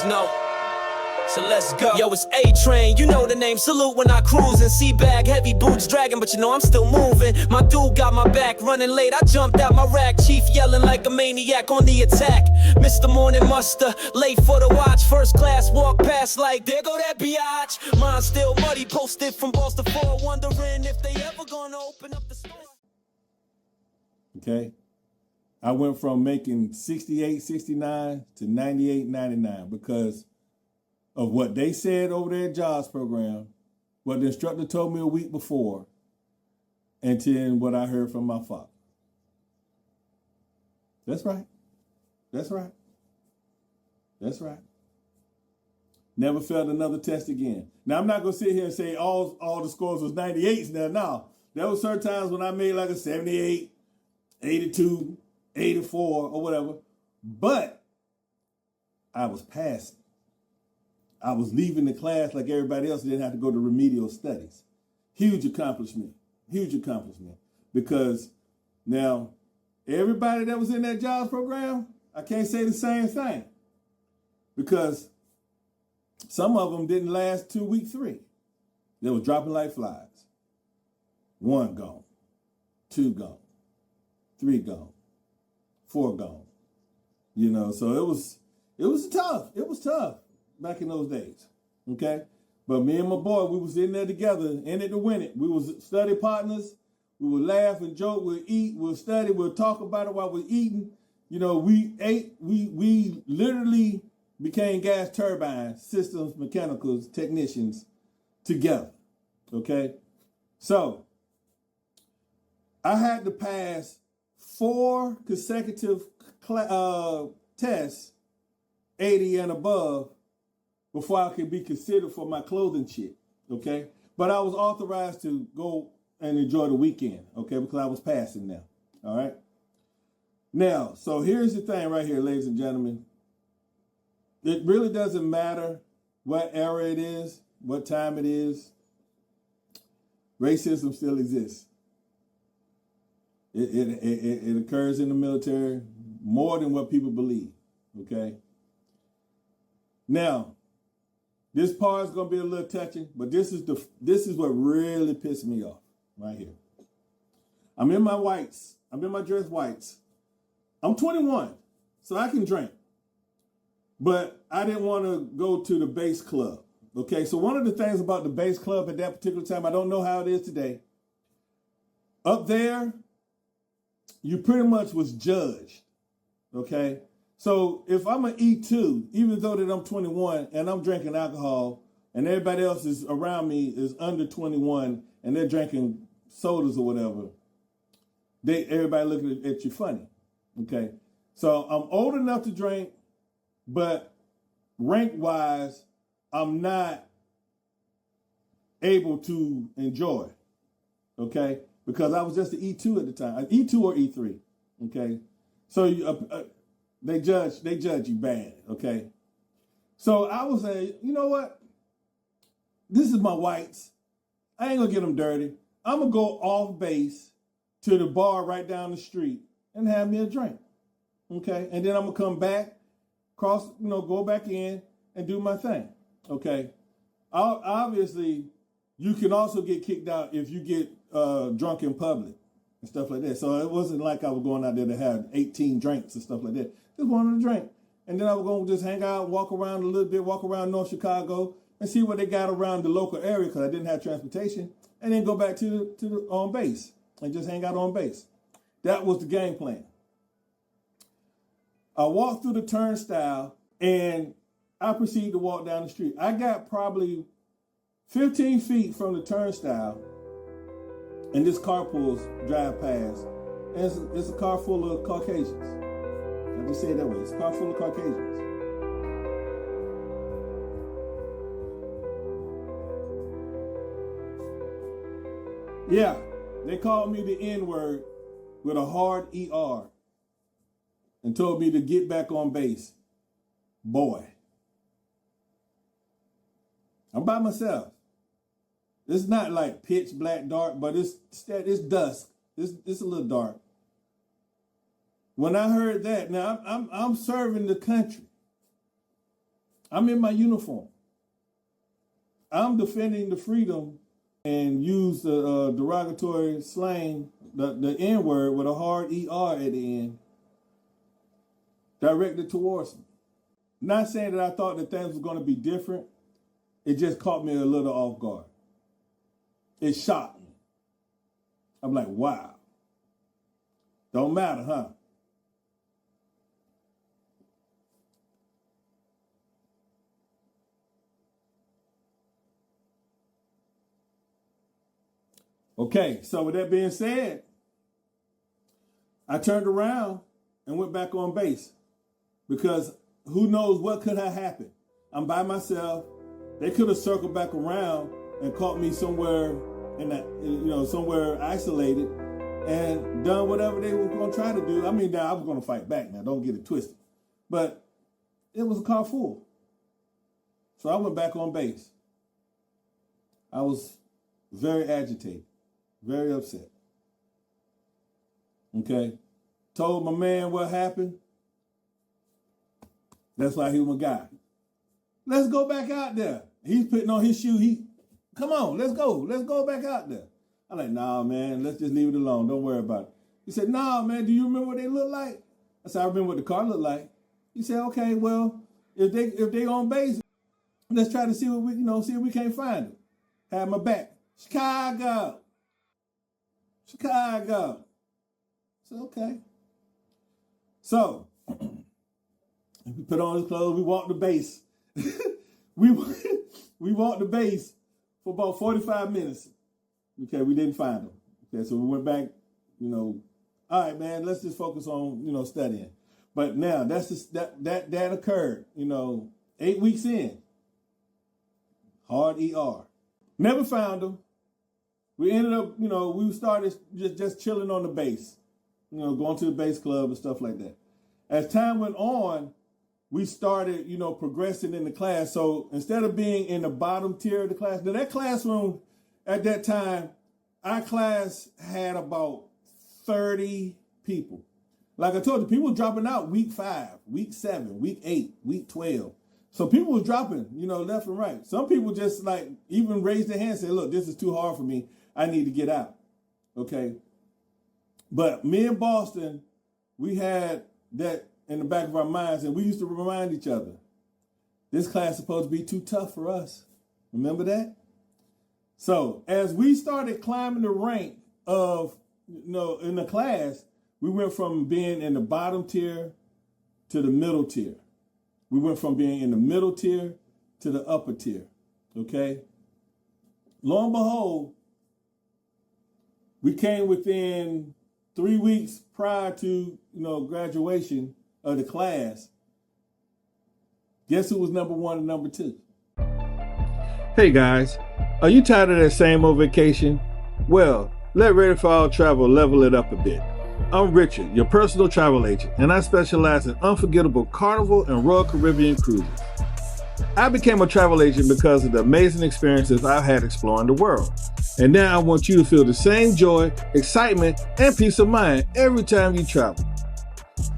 know. So let's go. Yo, it's A-Train, you know the name. Salute when I cruise and sea bag, heavy boots dragging, but you know I'm still moving. My dude got my back, running late. I jumped out my rack, chief yelling like a maniac on the attack. Mr. Morning Muster, late for the watch. First class walk past like there go that biatch. Mine still muddy, posted from Boston 4, wondering if they ever gonna open up the store. Okay, I went from making 68, 69 to 98, 99 because of what they said over there at JOBS program, what the instructor told me a week before, and then what I heard from my father. That's right. That's right. That's right. Never failed another test again. Now, I'm not going to sit here and say all the scores was 98s now. No, there were certain times when I made like a 78, 82, 84, or whatever. But I was passing. I was leaving the class like everybody else, didn't have to go to remedial studies. Huge accomplishment. Because now, everybody that was in that JOBS program, I can't say the same thing. Because some of them didn't last 2 week 3. They was dropping like flies. 1 gone, 2 gone, 3 gone, 4 gone. You know, so it was tough. It was tough back in those days. Okay? But me and my boy, we was in there together, in it to win it. We was study partners. We would laugh and joke, we'd eat, we'd study, we'd talk about it while we're eating. You know, we literally became gas turbine systems, mechanicals, technicians together. Okay? So I had to pass 4 consecutive tests, 80 and above, before I could be considered for my clothing shit. Okay? But I was authorized to go and enjoy the weekend, okay, because I was passing now. All right? Now, so here's the thing right here, ladies and gentlemen. It really doesn't matter what era it is, what time it is. Racism still exists. It occurs in the military more than what people believe, okay? Now, this part is going to be a little touching, but this is what really pissed me off right here. I'm in my whites. I'm in my dress whites. I'm 21, so I can drink. But I didn't want to go to the base club. Okay, so one of the things about the base club at that particular time, I don't know how it is today. Up there, you pretty much was judged. Okay, so if I'm an E2, even though that I'm 21 and I'm drinking alcohol and everybody else is around me is under 21 and they're drinking sodas or whatever, everybody looking at you funny. Okay, so I'm old enough to drink, but rank-wise, I'm not able to enjoy, okay? Because I was just an E2 at the time, E2 or E3, okay? So they judge you bad, okay? So I was saying, you know what? This is my whites. I ain't gonna get them dirty. I'm gonna go off base to the bar right down the street and have me a drink, okay? And then I'm gonna come back, go back in and do my thing, okay? Obviously, you can also get kicked out if you get drunk in public and stuff like that. So it wasn't like I was going out there to have 18 drinks and stuff like that. Just wanted to drink. And then I was going to just hang out, walk around a little bit, walk around North Chicago and see what they got around the local area because I didn't have transportation, and then go back to the on base and just hang out on base. That was the game plan. I walked through the turnstile and I proceeded to walk down the street. I got probably 15 feet from the turnstile and this car drive past. And it's a car full of Caucasians. I just say it that way. It's a car full of Caucasians. Yeah, they called me the N-word with a hard ER and told me to get back on base. Boy, I'm by myself. It's not like pitch black dark, but it's dusk. It's a little dark. When I heard that, now I'm serving the country. I'm in my uniform. I'm defending the freedom and use the derogatory slang, the N-word with a hard ER at the end, directed towards me. Not saying that I thought that things were going to be different. It just caught me a little off guard. It shocked me. I'm like, wow. Don't matter, huh? Okay, so with that being said, I turned around and went back on base because who knows what could have happened. I'm by myself. They could have circled back around and caught me somewhere somewhere isolated and done whatever they were going to try to do. I mean, now I was going to fight back. Now, don't get it twisted. But it was a car full. So I went back on base. I was very agitated, very upset. Okay? Told my man what happened. That's why he was my guy. Let's go back out there. He's putting on his shoe. Come on, let's go. Let's go back out there. I'm like, nah, man, let's just leave it alone. Don't worry about it. He said, nah, man, do you remember what they look like? I said, I remember what the car looked like. He said, okay, well, if they on base, let's try to see what see if we can't find them. Have my back. Chicago. I said, okay. So, we put on his clothes, we walked the base. we walked the base for about 45 minutes. Okay, we didn't find them. Okay, so we went back, all right, man, let's just focus on, studying. But now that occurred, 8 weeks in. Hard ER. Never found them. We ended up, we started just chilling on the base, going to the base club and stuff like that. As time went on, we started, progressing in the class. So instead of being in the bottom tier of the class, now that classroom at that time, our class had about 30 people. Like I told you, people were dropping out week 5, week 7, week 8, week 12. So people were dropping, left and right. Some people just even raised their hand and said, look, this is too hard for me. I need to get out. Okay. But me and Boston, we had that in the back of our minds, and we used to remind each other, this class is supposed to be too tough for us. Remember that? So as we started climbing the rank of, in the class, we went from being in the bottom tier to the middle tier. We went from being in the middle tier to the upper tier, okay? Lo and behold, we came within 3 weeks prior to, graduation of the class. Guess who was number 1 and number 2? Hey guys, are you tired of that same old vacation? Well, let Ready for All Travel level it up a bit. I'm Richard, your personal travel agent, and I specialize in unforgettable Carnival and Royal Caribbean cruises. I became a travel agent because of the amazing experiences I've had exploring the world. And now I want you to feel the same joy, excitement, and peace of mind every time you travel.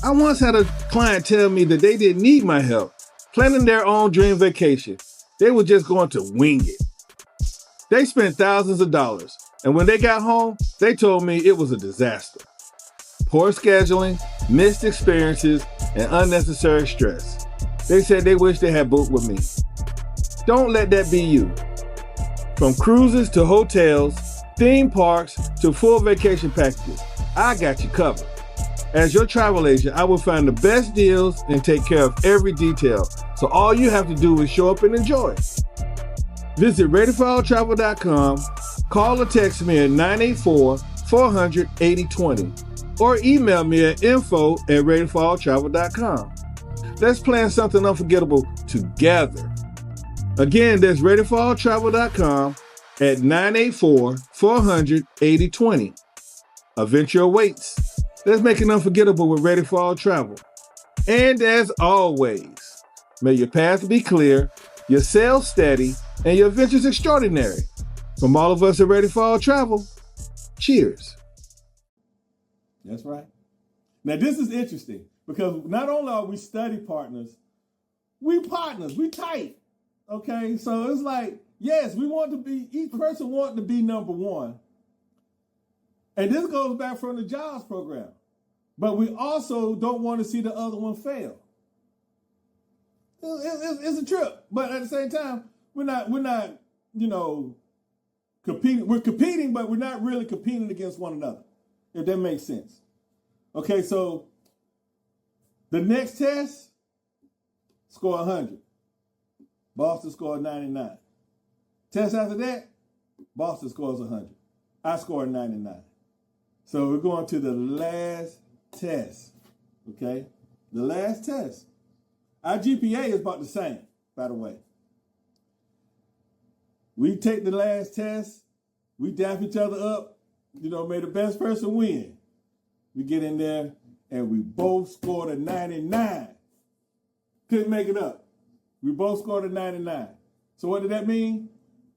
I once had a client tell me that they didn't need my help planning their own dream vacation. They were just going to wing it. They spent thousands of dollars, and when they got home, they told me it was a disaster. Poor scheduling, missed experiences, and unnecessary stress. They said they wish they had booked with me. Don't let that be you. From cruises to hotels, theme parks to full vacation packages, I got you covered. As your travel agent, I will find the best deals and take care of every detail. So all you have to do is show up and enjoy. Visit readyforalltravel.com, call or text me at 984-400-8020, or email me at info@readyforalltravel.com. Let's plan something unforgettable together. Again, that's readyforalltravel.com at 984-400-8020. A venture awaits. Let's make it unforgettable with Ready for All Travel. And as always, may your path be clear, your sails steady, and your adventures extraordinary. From all of us at Ready for All Travel, cheers. That's right. Now, this is interesting because not only are we study partners, We partners, we tight. Okay, so it's like, yes, we want to be, each person wants to be number one. And this goes back from the jobs program. But we also don't want to see the other one fail. It's a trip. But at the same time, we're not, competing. We're competing, but we're not really competing against one another, if that makes sense. Okay, so the next test, score 100. Boston scored 99. Test after that, Boston scores 100. I scored 99. So we're going to the last test, okay? The last test. Our GPA is about the same, by the way. We take the last test, we dap each other up, may the best person win. We get in there, and we both scored a 99. Couldn't make it up. We both scored a 99. So what did that mean?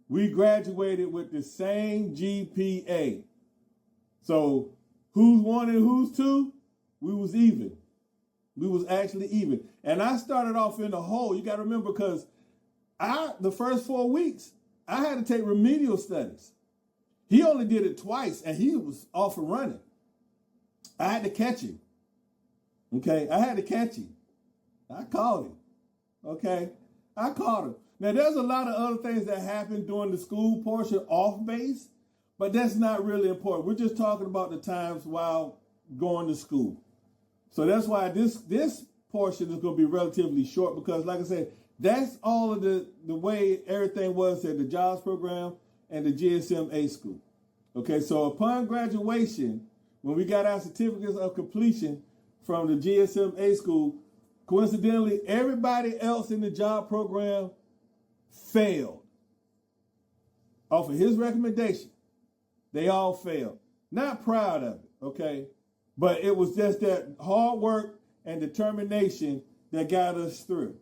We graduated with the same GPA. So who's one and who's two? We was even. We was actually even. And I started off in the hole. You got to remember, because the first 4 weeks, I had to take remedial studies. He only did it twice, and he was off and running. I had to catch him. Okay, I had to catch him. I caught him. Okay, I caught him. Now, there's a lot of other things that happen during the school portion off base, but that's not really important. We're just talking about the times while going to school. So that's why this portion is going to be relatively short, because, like I said, that's all of the way everything was at the jobs program and the GSM A school. Okay, so upon graduation, when we got our certificates of completion from the GSM A school, coincidentally, everybody else in the job program failed. Off of his recommendation, they all failed. Not proud of it, okay? But it was just that hard work and determination that got us through.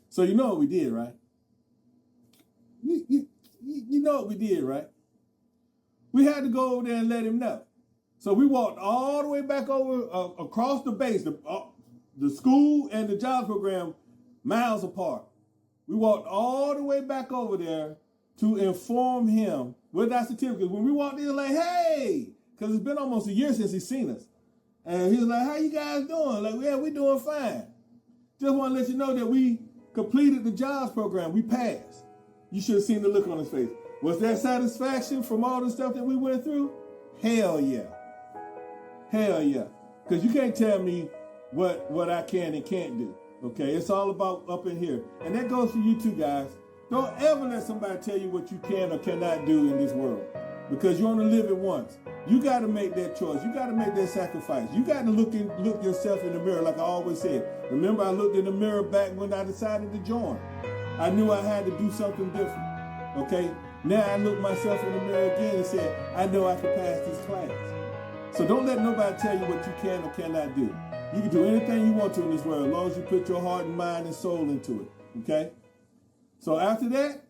So you know what we did, right? You know what we did, right? We had to go over there and let him know. So we walked all the way back over across the base, the school and the jobs program, miles apart. We walked all the way back over there to inform him with our certificates. When we walked in, like, hey, because it's been almost a year since he's seen us. And he was like, how you guys doing? Like, yeah, we doing fine. Just want to let you know that we completed the jobs program. We passed. You should have seen the look on his face. Was there satisfaction from all the stuff that we went through? Hell yeah. Hell yeah. Because you can't tell me what I can and can't do. Okay, it's all about up in here. And that goes for you too, guys. Don't ever let somebody tell you what you can or cannot do in this world, because you only live it once. You got to make that choice. You got to make that sacrifice. You got to look yourself in the mirror, like I always said. Remember, I looked in the mirror back when I decided to join. I knew I had to do something different. Okay, now I look myself in the mirror again and said, I know I can pass this class. So don't let nobody tell you what you can or cannot do. You can do anything you want to in this world, as long as you put your heart and mind and soul into it. Okay. So after that,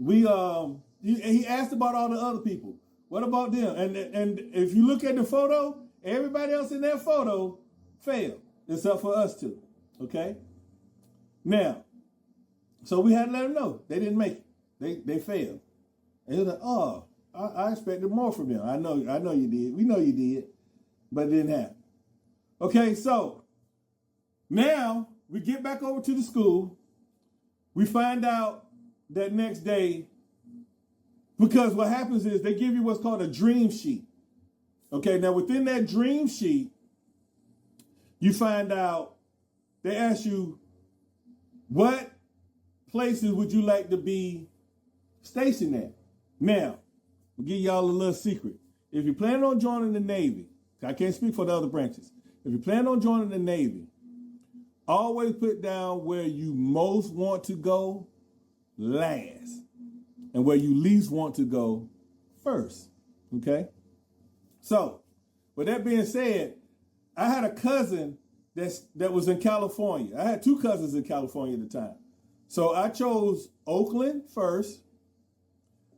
he asked about all the other people. What about them? And if you look at the photo, everybody else in that photo failed, except for us two. Okay. Now, so we had to let them know they didn't make it. They failed. And he was like, oh, I expected more from them. I know you did. We know you did, but it didn't happen. Okay, so now we get back over to the school. We find out that next day, because what happens is they give you what's called a dream sheet. Okay, now within that dream sheet, you find out, they ask you, what places would you like to be stationed at? Now, I'll give y'all a little secret. If you plan on joining the Navy, I can't speak for the other branches. If you plan on joining the Navy, always put down where you most want to go last and where you least want to go first. Okay? So, with that being said, I had a cousin that was in California. I had two cousins in California at the time. So I chose Oakland first.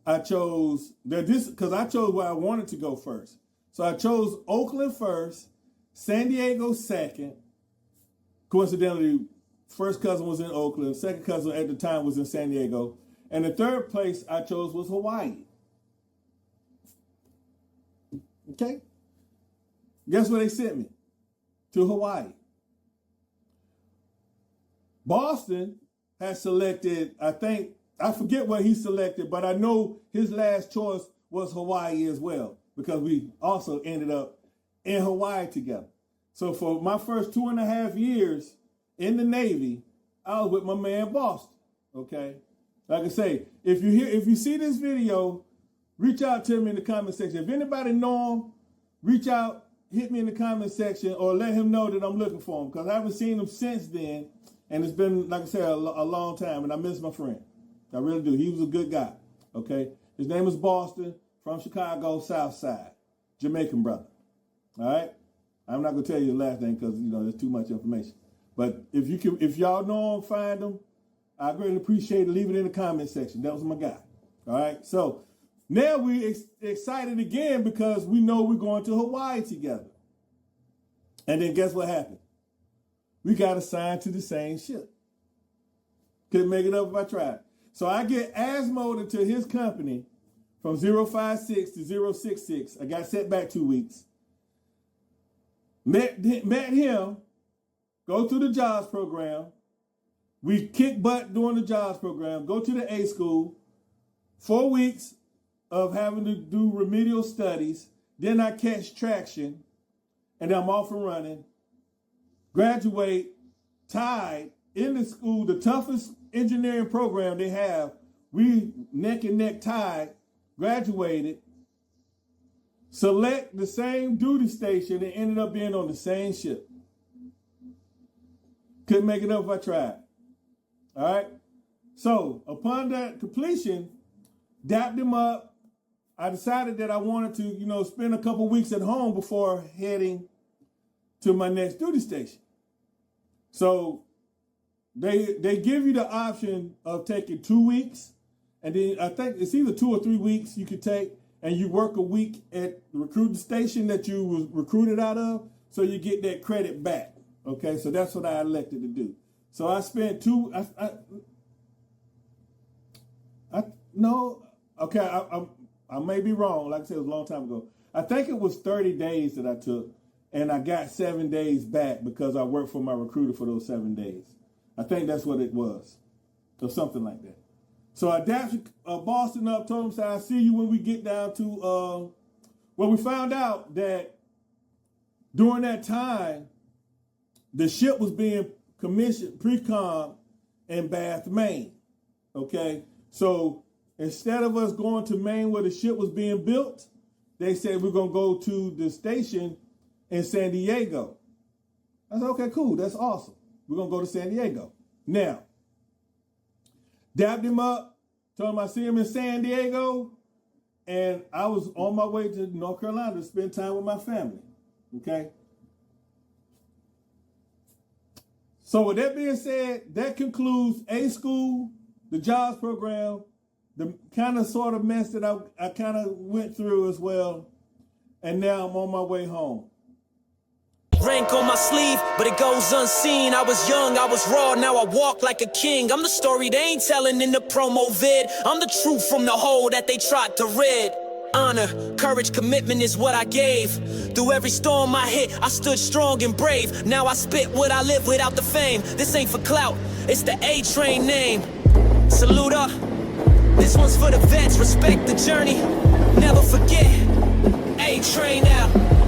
I chose because I chose where I wanted to go first. So I chose Oakland first, San Diego second. Coincidentally, First cousin was in Oakland. Second cousin at the time was in San Diego. And the third place I chose was Hawaii. Okay? Guess where they sent me? To Hawaii. Boston has selected, I forget what he selected, but I know his last choice was Hawaii as well, because we also ended up in Hawaii together. So for my first 2.5 years in the Navy, I was with my man Boston. Okay? Like I say, if you see this video, reach out to me in the comment section. If anybody know him, reach out, hit me in the comment section, or let him know that I'm looking for him, because I haven't seen him since then, and it's been, like I said, a long time, and I miss my friend. I really do. He was a good guy. Okay? His name is Boston, from Chicago, South Side, Jamaican brother. All right? I'm not gonna tell you the last name because there's too much information. But if y'all know him, find him. I greatly appreciate it. Leave it in the comment section. That was my guy. All right. So now we're excited again because we know we're going to Hawaii together. And then guess what happened? We got assigned to the same ship. Couldn't make it up if I tried. So I get asmoed into his company from 056 to 066. I got set back 2 weeks. Met him, go through the jobs program. We kick butt during the jobs program, go to the A school, 4 weeks of having to do remedial studies. Then I catch traction, and I'm off and running. Graduate, tied in the school, the toughest engineering program they have. We neck and neck tied, graduated, select the same duty station, and ended up being on the same ship. Couldn't make it up if I tried. All right. So upon that completion, dapped him up. I decided that I wanted to, spend a couple weeks at home before heading to my next duty station. So they give you the option of taking 2 weeks, and then I think it's either 2 or 3 weeks you could take, and you work a week at the recruiting station that you was recruited out of, so you get that credit back. Okay, so that's what I elected to do. So I spent I may be wrong. Like I said, it was a long time ago. I think it was 30 days that I took, and I got 7 days back because I worked for my recruiter for those 7 days. I think that's what it was, or something like that. So I dashed Boston up, told him, I'll see you when we get down to, we found out that during that time, the ship was being commissioned, pre-com in Bath, Maine. Okay? So instead of us going to Maine where the ship was being built, they said we're going to go to the station in San Diego. I said, okay, cool. That's awesome. We're going to go to San Diego. Now, dapped him up, told him I see him in San Diego, and I was on my way to North Carolina to spend time with my family. Okay? So with that being said, that concludes A school, the jobs program, the kind of sort of mess that I kind of went through as well. And now I'm on my way home. Rank on my sleeve, but it goes unseen. I was young, I was raw, now I walk like a king. I'm the story they ain't telling in the promo vid. I'm the truth from the hole that they tried to rid. Honor, courage, commitment is what I gave. Through every storm I hit, I stood strong and brave. Now I spit what I live without the fame. This ain't for clout, it's the A-Train name. Salute up, this one's for the vets. Respect the journey, never forget. A-Train out.